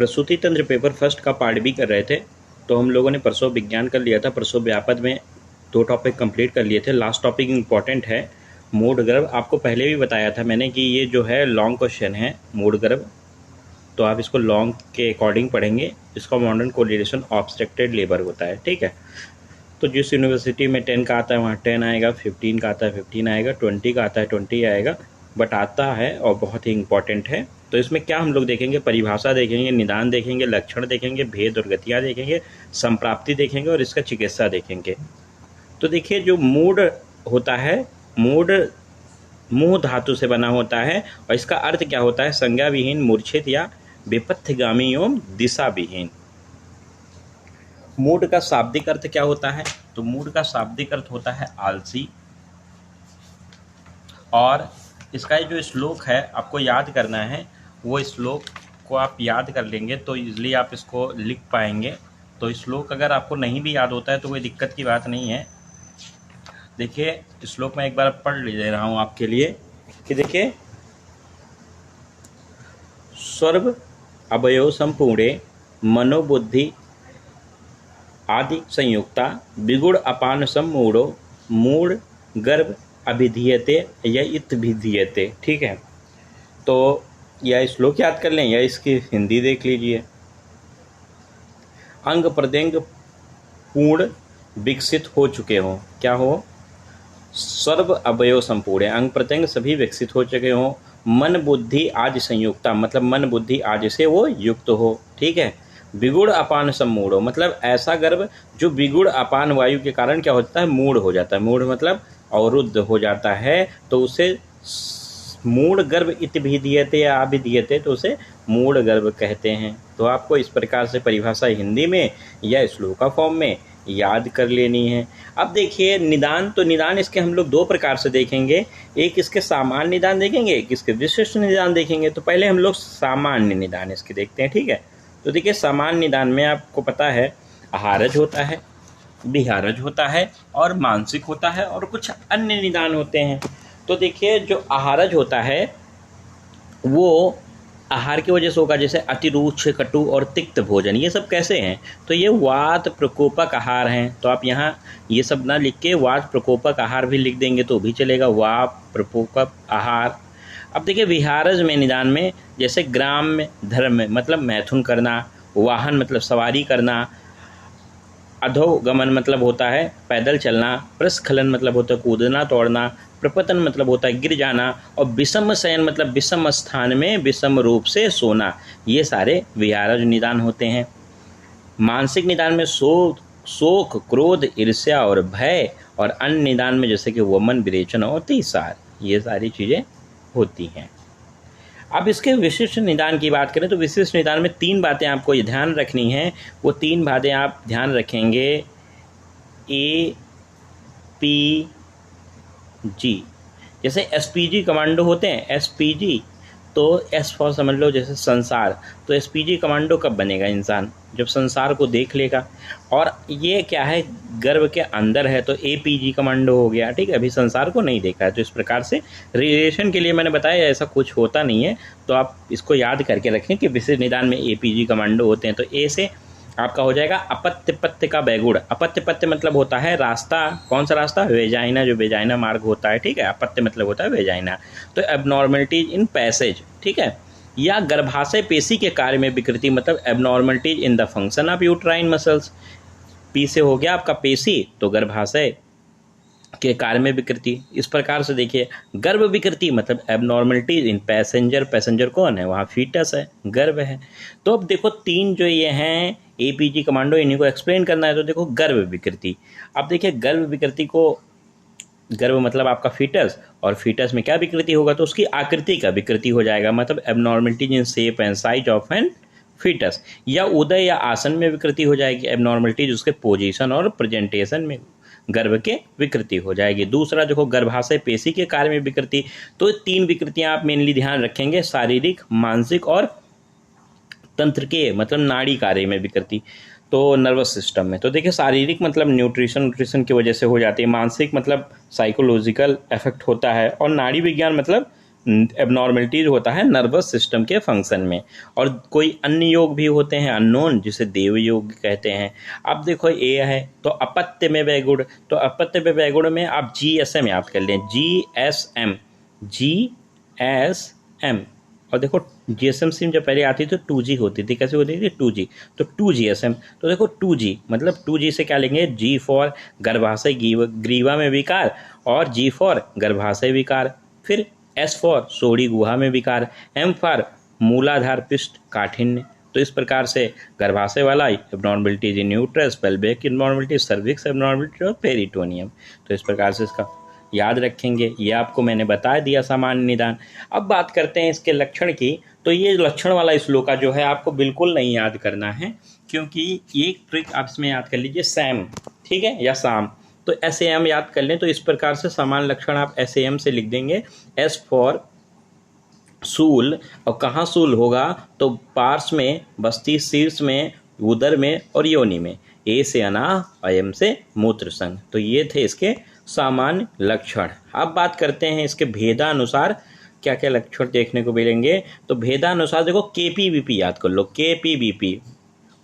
प्रसूति तंत्र paper first का पार्ट भी कर रहे थे, तो हम लोगों ने परसों विज्ञान कर लिया था, परसों व्यापद में 2 टॉपिक कंप्लीट कर लिए थे। लास्ट टॉपिक इम्पॉर्टेंट है मूड गर्भ। आपको पहले भी बताया था मैंने कि ये जो है लॉन्ग क्वेश्चन है मूड गर्भ, तो आप इसको लॉन्ग के अकॉर्डिंग पढ़ेंगे। इसका मॉडर्न कोरिलेशन ऑब्स्ट्रक्टेड लेबर होता है, ठीक है। तो जिस यूनिवर्सिटी में 10 का आता है वहाँ 10 आएगा, 15 का आता है 15 आएगा, 20 का आता है 20 आएगा, बट आता है और बहुत ही इंपॉर्टेंट है। तो इसमें क्या हम लोग देखेंगे, परिभाषा देखेंगे, निदान देखेंगे, लक्षण देखेंगे, भेद और गतियाँ देखेंगे, संप्राप्ति देखेंगे और इसका चिकित्सा देखेंगे। तो देखिए जो मूड होता है, मूड मुँह धातु से बना होता है और इसका अर्थ क्या होता है, संज्ञा विहीन, मूर्छित या विपथ्यगामी एवं दिशा विहीन। मूड का शाब्दिक अर्थ क्या होता है, तो मूड का शाब्दिक अर्थ होता है आलसी। और इसका जो श्लोक है आपको याद करना है, वो श्लोक को आप याद कर लेंगे तो इजली आप इसको लिख पाएंगे। तो श्लोक अगर आपको नहीं भी याद होता है तो कोई दिक्कत की बात नहीं है। देखिए श्लोक मैं एक बार पढ़ ले रहा हूँ आपके लिए कि देखिए, सर्व अवयव संपूर्णे मनोबुद्धि आदि संयुक्ता विगुण अपान सम्मूढ़ो मूढ़ गर्भ अभिधीयते या इत्भिधीयते, ठीक है। तो यह श्लोक याद कर लें या इसकी हिंदी देख लीजिए। अंग प्रत्यंग पूर्ण विकसित हो चुके हों, क्या हो, सर्व अवयव संपूर्ण, अंग प्रत्यंग सभी विकसित हो चुके हों, मन बुद्धि आज संयुक्ता, मतलब मन बुद्धि आज से वो युक्त हो, ठीक है। विगुण अपान सम्मूढ़ हो, मतलब ऐसा गर्भ जो विगुण अपान वायु के कारण क्या होता है, मूढ़ हो जाता है। मूढ़ मतलब अवरुद्ध हो जाता है, तो उसे मूढ़ गर्भ इत्भिधीयते या अभिधीयते, तो उसे मूढ़ गर्भ कहते हैं। तो आपको इस प्रकार से परिभाषा हिंदी में या श्लोका फॉर्म में याद कर लेनी है। अब देखिए निदान, तो निदान इसके हम लोग 2 प्रकार से देखेंगे, एक इसके सामान्य निदान देखेंगे, एक इसके विशिष्ट निदान देखेंगे। तो पहले हम लोग सामान्य निदान इसके देखते हैं, ठीक है। तो देखिए सामान्य निदान में आपको पता है आहारज होता है, विहारज होता है और मानसिक होता है और कुछ अन्य निदान होते हैं। तो देखिए जो आहारज होता है वो आहार की वजह से होगा, जैसे अतिरूक्ष, कटु और तिक्त भोजन, ये सब कैसे हैं, तो ये वात प्रकोपक आहार हैं। तो आप यहाँ ये सब ना लिख के वात प्रकोपक आहार भी लिख देंगे तो भी चलेगा, वात प्रकोपक आहार। अब देखिए विहारज में निदान में जैसे ग्राम्य धर्म में मतलब मैथुन करना, वाहन मतलब सवारी करना, अधोगमन मतलब होता है पैदल चलना, प्रस्खलन मतलब होता है कूदना तोड़ना, प्रपतन मतलब होता है गिर जाना, और विषम शयन मतलब विषम स्थान में विषम रूप से सोना, ये सारे विहारज निदान होते हैं। मानसिक निदान में शोक, क्रोध, ईर्ष्या और भय, और अन्य निदान में जैसे कि वमन, विरेचन और तिरस्कार, ये सारी चीज़ें होती हैं। अब इसके विशिष्ट निदान की बात करें तो विशिष्ट निदान में 3 बातें आपको ये ध्यान रखनी है, वो 3 बातें आप ध्यान रखेंगे। APG, जैसे SPG कमांडो होते हैं, SPG तो S फॉर समझ लो जैसे संसार, तो SPG कमांडो कब बनेगा इंसान, जब संसार को देख लेगा। और ये क्या है, गर्भ के अंदर है तो APG कमांडो हो गया, ठीक है, अभी संसार को नहीं देखा है। तो इस प्रकार से रिलेशन के लिए मैंने बताया ऐसा कुछ होता नहीं है, तो आप इसको याद करके रखें कि विशिष्ट निदान में APG कमांडो होते हैं। तो A से आपका हो जाएगा अपत्य पत्य का बैगुण। अपत्य पत्य मतलब होता है रास्ता, कौन सा रास्ता, वेजाइना, जो वेजाइना मार्ग होता है, ठीक है। अपत्य मतलब होता है वेजाइना। तो एबनॉर्मलिटीज इन पैसेज, ठीक है, या गर्भाशय पेशी के कार्य में विकृति मतलब abnormalities in the function of uterine muscles. P से हो गया आपका पेशी, तो गर्भाशय के कार्य में विकृति। इस प्रकार से देखिए गर्भ विकृति मतलब एबनॉर्मलिटीज इन पैसेंजर, पैसेंजर कौन है, वहाँ फीटस है, गर्भ है। तो अब देखो 3 जो ये हैं APG कमांडो, इन्हीं को एक्सप्लेन करना है। तो देखो गर्भ विकृति, अब देखिए गर्भ विकृति को, गर्भ मतलब आपका फीटस, और फीटस में क्या विकृति होगा, तो उसकी आकृति का विकृति हो जाएगा, मतलब abnormalities in shape and size of an foetus. या उदय या आसन में विकृति हो जाएगी, एबनॉर्मलिटीज उसके पोजीशन और प्रेजेंटेशन में गर्भ के विकृति हो जाएगी। दूसरा देखो गर्भाशय पेशी के कार्य में विकृति, तो 3 विकृतियां आप मेनली ध्यान रखेंगे, शारीरिक, मानसिक और तंत्र के मतलब नाड़ी कार्य में विकृति, तो नर्वस सिस्टम में। तो देखिए शारीरिक मतलब न्यूट्रिशन की वजह से हो जाती है, मानसिक मतलब साइकोलॉजिकल इफेक्ट होता है, और नाड़ी विज्ञान मतलब एबनॉर्मलिटीज होता है नर्वस सिस्टम के फंक्शन में। और कोई अन्य योग भी होते हैं अननोन, जिसे देव योग कहते हैं। अब देखो ए है तो अपत्य में वैगुण, तो अपत्य में वैगुण में आप GSM याद कर लें, GSM, GSM। और देखो GSM सिम जब पहले आती थी तो 2G होती थी, कैसे होती थी 2G, तो 2GSM। तो देखो 2G मतलब 2G से क्या लेंगे, G फॉर गर्भाशय ग्रीवा में विकार और G फॉर गर्भाशय विकार, फिर S फॉर सोड़ी गुहा में विकार, M फॉर मूलाधार पिष्ट काठिन्य। तो इस प्रकार से गर्भाशय वाला एबनॉर्मलिटीज इन uterus, pelvic abnormalities, cervix abnormality और पेरिटोनियम। तो इस प्रकार से इसका याद रखेंगे, ये आपको मैंने बता दिया सामान्य निदान। अब बात करते हैं इसके लक्षण की। तो ये लक्षण वाला श्लोका जो है आपको बिल्कुल नहीं याद करना है, क्योंकि एक ट्रिक आप इसमें याद कर लीजिए, सैम, ठीक है, या शाम। तो SAM याद कर लें। तो इस प्रकार से समान लक्षण आप SAM से लिख देंगे, S फॉर सूल। और कहाँ सूल होगा, तो पार्श्व में, बस्ती, शीर्ष में, उदर में और योनि में। A से अनाह, IM से मूत्र संघ। तो ये थे इसके सामान्य लक्षण। अब बात करते हैं इसके भेदानुसार क्या क्या लक्षण देखने को मिलेंगे। तो भेदानुसार देखो KPVP याद कर लो, KPVP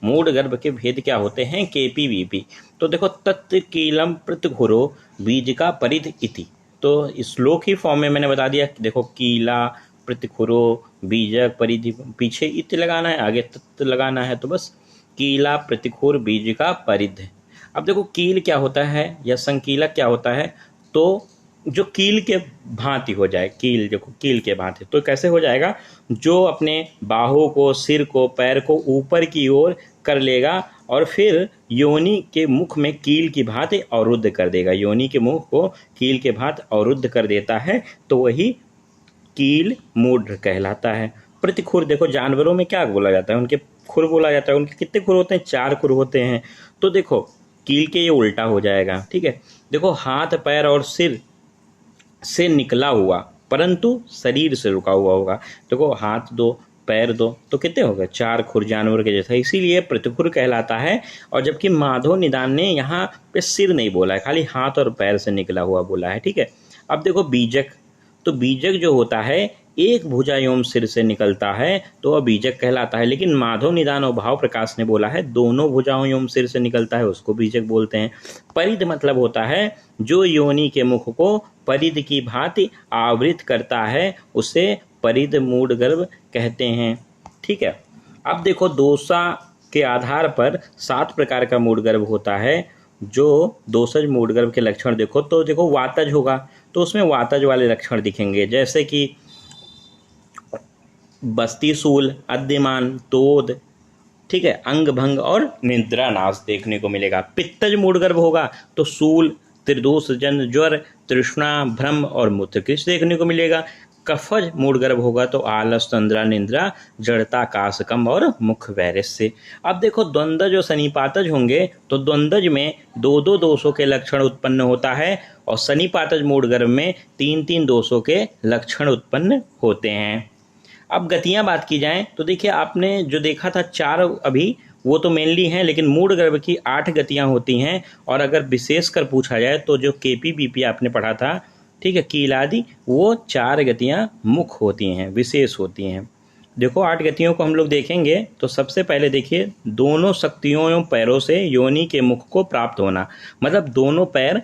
मूड गर्भ के भेद क्या होते हैं, KPVP। तो देखो तत् कीलम प्रतिघुरो बीज का परिध इति। तो श्लोक ही फॉर्म में मैंने बता दिया, देखो कीला प्रतिघुरो बीजक परिधि, पीछे इत लगाना है, आगे तत् लगाना है, तो बस कीला प्रतिघुर बीज का परिध। अब देखो कील क्या होता है या संकीलक क्या होता है, तो जो कील के भांति हो जाए, कील देखो कील के भांति, तो कैसे हो जाएगा, जो अपने बाहों को, सिर को, पैर को ऊपर की ओर कर लेगा और फिर योनि के मुख में कील की भांति अवरुद्ध कर देगा, योनि के मुख को कील के भांति अवरुद्ध कर देता है, तो वही कील मूढ़ कहलाता है। प्रतिखुर देखो जानवरों में क्या बोला जाता है, उनके खुर बोला जाता है। उनके कितने खुर होते हैं, 4 खुर होते हैं। तो देखो कील के ये उल्टा हो जाएगा, ठीक है। देखो हाथ, पैर और सिर से निकला हुआ परंतु शरीर से रुका हुआ होगा। देखो हाथ 2, पैर 2, तो कितने हो गए, 4 खुर जानवर के जैसा, इसीलिए प्रतिखुर कहलाता है। और जबकि माधव निदान ने यहाँ पे सिर नहीं बोला है, खाली हाथ और पैर से निकला हुआ बोला है, ठीक है। अब देखो बीजक, तो बीजक जो होता है एक भुजा एवं सिर से निकलता है तो वह बीजक कहलाता है। लेकिन माधव निदान और भाव प्रकाश ने बोला है दोनों भुजाओं एवं सिर से निकलता है, उसको बीजक बोलते हैं। परिध मतलब होता है जो योनि के मुख को परिध की भांति आवृत करता है, उसे परिध मूढ़ गर्भ कहते हैं, ठीक है। अब देखो दोषा के आधार पर 7 प्रकार का मूढ़ गर्भ होता है। जो दोषज मूढ़ गर्भ के लक्षण देखो, तो देखो वातज होगा तो उसमें वातज वाले लक्षण दिखेंगे, जैसे कि बस्ती सूल, अद्यमान, तोद, ठीक है, अंग भंग और निद्रा नाश देखने को मिलेगा। पित्तज मूढ़ गर्भ होगा तो सूल, त्रिदोष जन, ज्वर, तृष्णा, भ्रम और मूत्रकृश देखने को मिलेगा। कफज मूढ़ गर्भ होगा तो आलस, तंद्रा, निंद्रा, जड़ता, काशकम और मुख वैरस्य। अब देखो द्वंद्वज और सनिपातज होंगे तो द्वंद्वज में 2-2 दोषों के लक्षण उत्पन्न होता है और सनिपातज मूढ़ गर्भ में 3-3 दोषों के लक्षण उत्पन्न होते हैं। अब गतियां बात की जाएं तो देखिए आपने जो देखा था 4 अभी, वो तो मेनली हैं, लेकिन मूढ़ गर्भ की 8 गतियां होती हैं। और अगर विशेष कर पूछा जाए तो जो KPVP आपने पढ़ा था, ठीक है, कीलादि, वो 4 गतियां मुख्य होती हैं, विशेष होती हैं। देखो 8 गतियों को हम लोग देखेंगे तो सबसे पहले देखिए दोनों शक्तियों एवं पैरों से योनि के मुख को प्राप्त होना, मतलब दोनों पैर,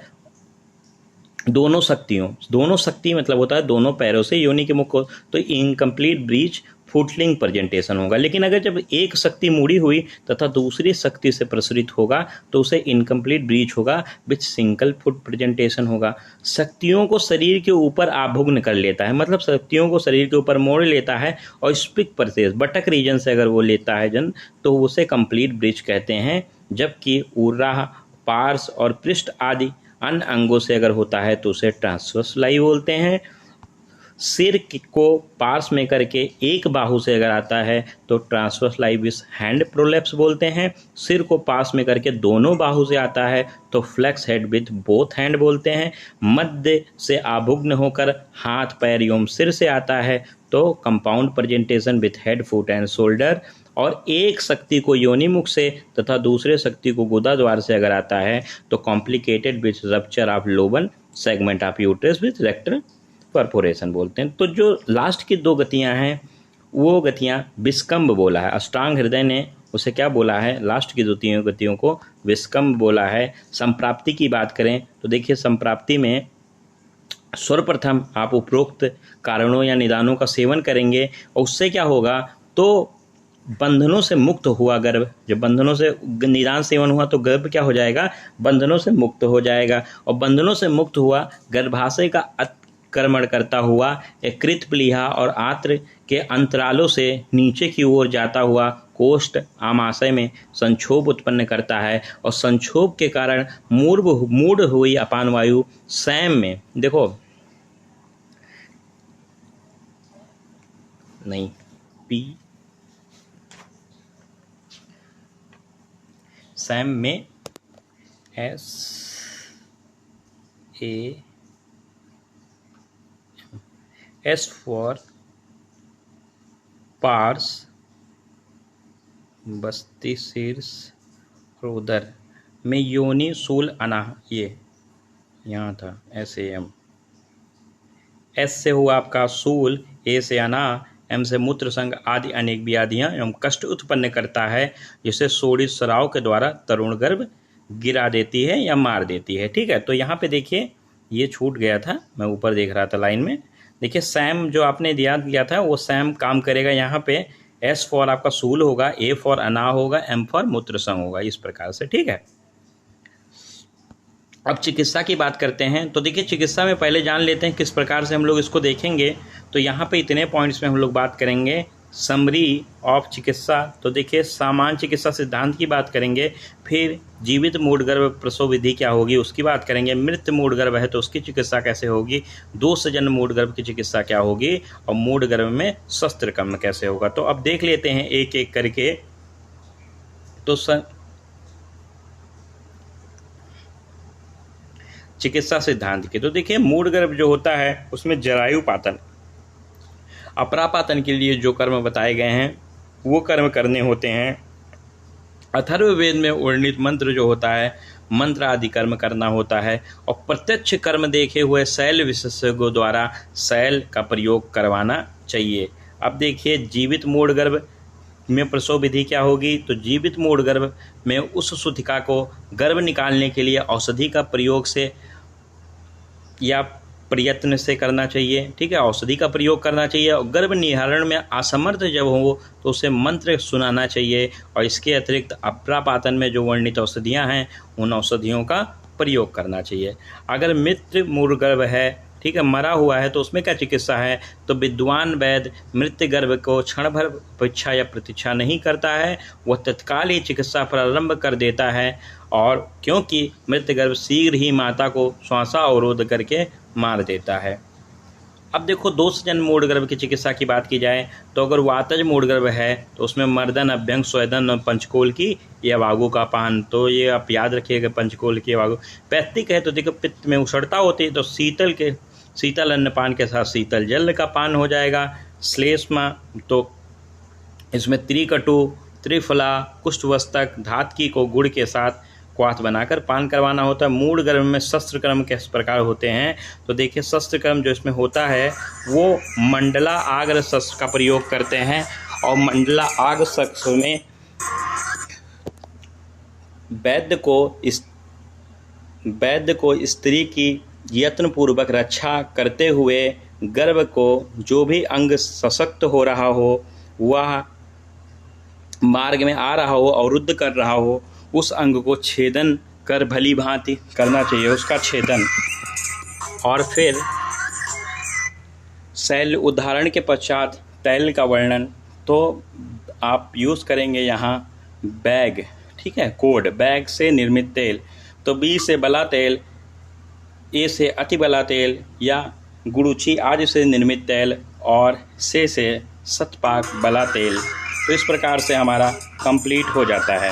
दोनों शक्ति मतलब होता है दोनों पैरों से योनि के मुख को, तो इनकम्प्लीट ब्रीच फुटलिंग प्रेजेंटेशन होगा। लेकिन अगर जब एक शक्ति मुड़ी हुई तथा दूसरी शक्ति से प्रसरित होगा तो उसे इनकम्प्लीट ब्रीच होगा, विच सिंगल फुट प्रेजेंटेशन होगा। शक्तियों को शरीर के ऊपर आभुग्न कर लेता है, मतलब शक्तियों को शरीर के ऊपर मोड़ लेता है और स्पिक परसेस, बटक रीजन से अगर वो लेता है जन, तो उसे कंप्लीट ब्रीच कहते हैं। जबकि उर्रा, पार्श और पृष्ठ आदि अन्य अंगों से अगर होता है तो उसे ट्रांसवर्स लाई बोलते हैं। सिर को पार्श में करके एक बाहु से अगर आता है तो ट्रांसवर्स लाइविस हैंड प्रोलेप्स बोलते हैं। सिर को पास में करके दोनों बाहु से आता है तो flex head with both hand बोलते हैं। मध्य से आभुग्न होकर हाथ, पैर एवं सिर से आता है तो compound presentation with head, foot and shoulder. और एक शक्ति को योनि मुख से तथा दूसरे शक्ति को गुदा द्वार से अगर आता है तो complicated with rupture of low bun segment of uterus with rectal perforation बोलते हैं। तो जो लास्ट की 2 गतियां हैं वो गतियां विस्कम्भ बोला है। अष्टांग हृदय ने उसे क्या बोला है, लास्ट की 2 गतियों को विस्कम्भ बोला है। संप्राप्ति की बात करें तो देखिए संप्राप्ति में सर्वप्रथम आप उपरोक्त कारणों या निदानों का सेवन करेंगे और उससे क्या होगा, तो बंधनों से मुक्त हुआ गर्भ, जब बंधनों से निदान सेवन हुआ तो गर्भ क्या हो जाएगा, बंधनों से मुक्त हो जाएगा। और बंधनों से मुक्त हुआ गर्भाशय का अतिक्रमण करता हुआ कृत प्लीहा और आत्र के अंतरालों से नीचे की ओर जाता हुआ कोष्ठ आमाशय में संक्षोभ उत्पन्न करता है और संक्षोभ के कारण मूढ़ हुई अपान वायु सैम में, देखो नहीं पी सैम में एस फॉर पार्स, बस्ती शीर्ष और उदर में योनि सूल अनाह, ये यहाँ था SAM, एस से हुआ आपका सूल, ए से अनाह, एम से मूत्र संग आदि अनेक व्याधियाँ एवं कष्ट उत्पन्न करता है, जिसे सोडित स्राव के द्वारा तरुण गर्भ गिरा देती है या मार देती है। ठीक है, तो यहाँ पे देखिए ये छूट गया था, मैं ऊपर देख रहा था लाइन में, देखिए सैम जो आपने दिया था वो सैम काम करेगा। यहाँ पे एस फॉर आपका सूल होगा, ए फॉर अना होगा, एम फॉर मूत्र संग होगा, इस प्रकार से। ठीक है, अब चिकित्सा की बात करते हैं। तो देखिए चिकित्सा में पहले जान लेते हैं किस प्रकार से हम लोग इसको देखेंगे। तो यहाँ पे इतने पॉइंट्स में हम लोग बात करेंगे समरी ऑफ चिकित्सा। तो देखिए सामान्य चिकित्सा सिद्धांत की बात करेंगे, फिर जीवित मूढ़ गर्भ प्रसव विधि क्या होगी उसकी बात करेंगे, मृत मूढ़ गर्भ है तो उसकी चिकित्सा कैसे होगी, दोष जन्य मूढ़ गर्भ की चिकित्सा क्या होगी, और मूढ़ गर्भ में शस्त्र कर्म कैसे होगा। तो अब देख लेते हैं एक एक करके। तो चिकित्सा सिद्धांत के, तो देखिए मूढ़ गर्भ जो होता है उसमें जरायुपातन अपरापातन के लिए जो कर्म बताए गए हैं वो कर्म करने होते हैं। अथर्ववेद में वर्णित मंत्र जो होता है, मंत्र आदि कर्म करना होता है, और प्रत्यक्ष कर्म देखे हुए शैल विशेषज्ञों द्वारा शैल का प्रयोग करवाना चाहिए। अब देखिए जीवित मूढ़ गर्भ में प्रसव विधि क्या होगी, तो जीवित मूढ़ गर्भ में उस सूतिका को गर्भ निकालने के लिए औषधि का प्रयोग से या प्रयत्न से करना चाहिए। ठीक है, औषधि का प्रयोग करना चाहिए, और गर्भ निहारण में असमर्थ जब हो तो उसे मंत्र सुनाना चाहिए। और इसके अतिरिक्त अपरापातन में जो वर्णित औषधियाँ हैं उन औषधियों का प्रयोग करना चाहिए। अगर मृत मूढ़ गर्भ है, ठीक है, मरा हुआ है, तो उसमें क्या चिकित्सा है, तो विद्वान वैद्य मृत गर्भ को क्षण भर अपेक्षा या प्रतीक्षा नहीं करता है, वह तत्काल ही चिकित्सा प्रारंभ कर देता है। और क्योंकि मृत गर्भ शीघ्र ही माता को श्वासावरोध करके मार देता है। अब देखो दोषजन्य मूढ़ गर्भ की चिकित्सा की बात की जाए तो अगर वातज मूढ़ गर्भ है तो उसमें मर्दन, अभ्यंग, स्वेदन और पंचकोल की या वागु का पान। तो ये आप याद रखिएगा, पंचकोल की वागु। पैत्तिक है तो देखो पित्त में उछड़ता होती है, तो शीतल अन्नपान के साथ शीतल जल का पान हो जाएगा। श्लेष्मा तो इसमें त्रिकटु, त्रिफला, कुष्ठवस्तक, धातकी को गुड़ के साथ क्वाथ बनाकर पान करवाना होता है। मूढ़ गर्भ में शस्त्र कर्म किस प्रकार होते हैं, तो देखिए शस्त्र कर्म जो इसमें होता है वो मंडला आग्र शस्त्र का प्रयोग करते हैं, और मंडला आग्र शस्त्र में वैद्य को स्त्री की यत्नपूर्वक रक्षा करते हुए गर्भ को जो भी अंग सशक्त हो रहा हो, वह मार्ग में आ रहा हो, अवरुद्ध कर रहा हो, उस अंग को छेदन कर भली भांति करना चाहिए, उसका छेदन। और फिर शैल उदाहरण के पश्चात तैल का वर्णन, तो आप यूज़ करेंगे यहाँ बैग। ठीक है, कोड बैग से निर्मित तेल, तो बी से बला तेल, ए से अति बला तेल या गुड़ुची आदि से निर्मित तेल, और से शतपाक बला तेल। तो इस प्रकार से हमारा कंप्लीट हो जाता है।